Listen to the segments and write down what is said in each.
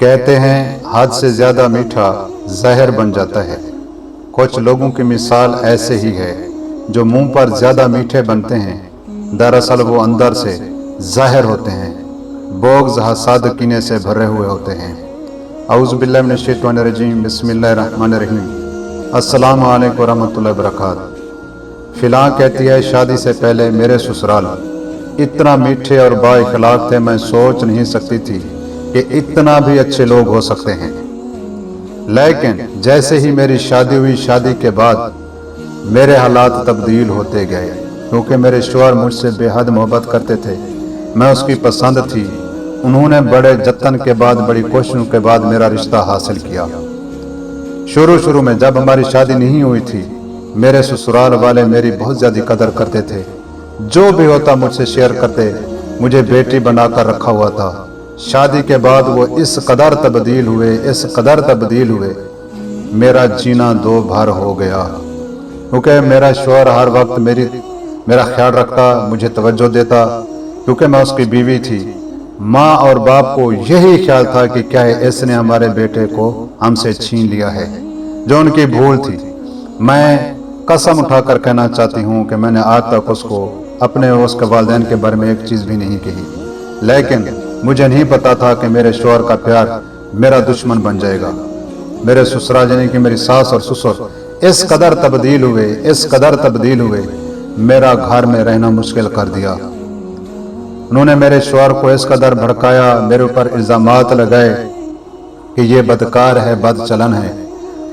कहते हैं हद से ज़्यादा मीठा जहर बन जाता है। कुछ लोगों की मिसाल ऐसे ही है जो मुंह पर ज़्यादा मीठे बनते हैं, दरअसल वो अंदर से ज़ाहिर होते हैं, बोग्ज़ हसद कीने से भरे हुए होते हैं। औज़ु बिल्लाहि मिनश शैतानिर रजीम, बिस्मिल्लाहिर रहमानिर रहीम। अस्सलामु अलैकुम रहमतुल्लाहि व बरकातहू। फिलहां कहती है, शादी से पहले मेरे ससुराल इतना मीठे और बाइखलाक थे, मैं सोच नहीं सकती थी कि इतना भी अच्छे लोग हो सकते हैं। लेकिन जैसे ही मेरी शादी हुई, शादी के बाद मेरे हालात तब्दील होते गए, क्योंकि मेरे शौहर मुझसे बेहद मोहब्बत करते थे, मैं उसकी पसंद थी। उन्होंने बड़े जतन के बाद, बड़ी कोशिशों के बाद मेरा रिश्ता हासिल किया। शुरू में जब हमारी शादी नहीं हुई थी, मेरे ससुराल वाले मेरी बहुत ज़्यादा कदर करते थे। जो भी होता मुझसे शेयर करते, मुझे बेटी बनाकर रखा हुआ था। शादी के बाद वो इस कदर तब्दील हुए, मेरा जीना दो भर हो गया। क्योंकि मेरा शौहर हर वक्त मेरा ख्याल रखता, मुझे तवज्जो देता, क्योंकि मैं उसकी बीवी थी। माँ और बाप को यही ख्याल था कि क्या है, इसने हमारे बेटे को हमसे छीन लिया है, जो उनकी भूल थी। मैं कसम उठाकर कहना चाहती हूँ कि मैंने आज तक उसके वालिदैन के बारे में एक चीज़ भी नहीं कही। लेकिन मुझे नहीं पता था कि मेरे शौहर का प्यार मेरा दुश्मन बन जाएगा। मेरे ससुराल यानी कि मेरी सास और ससुर इस कदर तब्दील हुए, मेरा घर में रहना मुश्किल कर दिया। उन्होंने मेरे शौहर को इस कदर भड़काया, मेरे ऊपर इल्जामात लगाए कि ये बदकार है, बदचलन है।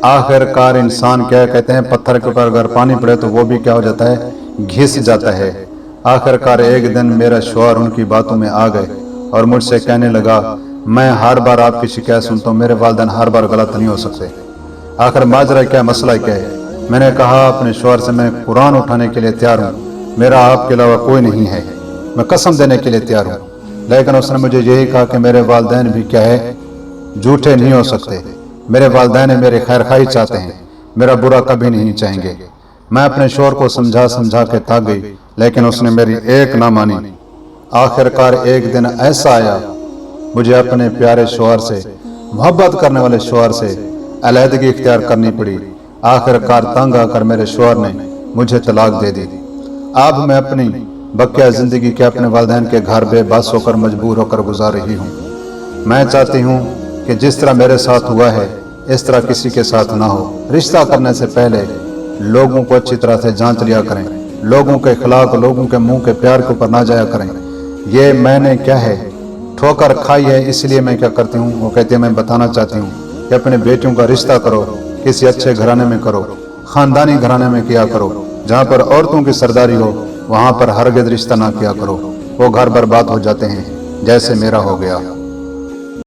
आखिरकार इंसान क्या कहते हैं, पत्थर के ऊपर अगर पानी पड़े तो वो भी क्या हो जाता है, घिस जाता है। आखिरकार एक दिन मेरा शौहर उनकी बातों में आ गए और मुझसे कहने लगा, मैं हर बार आपकी शिकायत सुनता हूँ, मेरे वालिदैन हर बार गलत नहीं हो सकते। आखिर माजरा क्या, मसला क्या है? मैंने कहा अपने शौहर से, मैं कुरान उठाने के लिए तैयार हूँ, मेरा आपके अलावा कोई नहीं है, मैं कसम देने के लिए तैयार हूँ। लेकिन उसने मुझे यही कहा कि मेरे वालिदैन भी क्या है, झूठे नहीं हो सकते। मेरे वालिदैन मेरे खैर खाई चाहते हैं, मेरा बुरा कभी नहीं चाहेंगे। मैं अपने शौहर को समझा के थक गई, लेकिन उसने मेरी एक ना मानी। आखिरकार एक दिन ऐसा आया, मुझे अपने प्यारे शौहर से, मोहब्बत करने वाले शौहर से अलहदगी इख्तियार करनी पड़ी। आखिरकार तंग आकर मेरे शौहर ने मुझे तलाक दे दी। अब मैं अपनी बकिया जिंदगी के अपने वालिदैन के घर बेबस होकर, मजबूर होकर गुजार रही हूँ। मैं चाहती हूँ कि जिस तरह मेरे साथ हुआ है, इस तरह किसी के साथ ना हो। रिश्ता करने से पहले लोगों को अच्छी तरह से जांच लिया करें, लोगों के खिलाफ, लोगों के मुंह के प्यार के ऊपर ना जाया करें। ये मैंने क्या है, ठोकर खाई है, इसलिए मैं क्या करती हूँ, वो कहती है, मैं बताना चाहती हूँ कि अपने बेटियों का रिश्ता करो, किसी अच्छे घराने में करो, खानदानी घराने में किया करो, जहाँ पर औरतों की सरदारी हो, वहाँ पर हरगिज़ रिश्ता ना किया करो। वो घर बर्बाद हो जाते हैं, जैसे मेरा हो गया।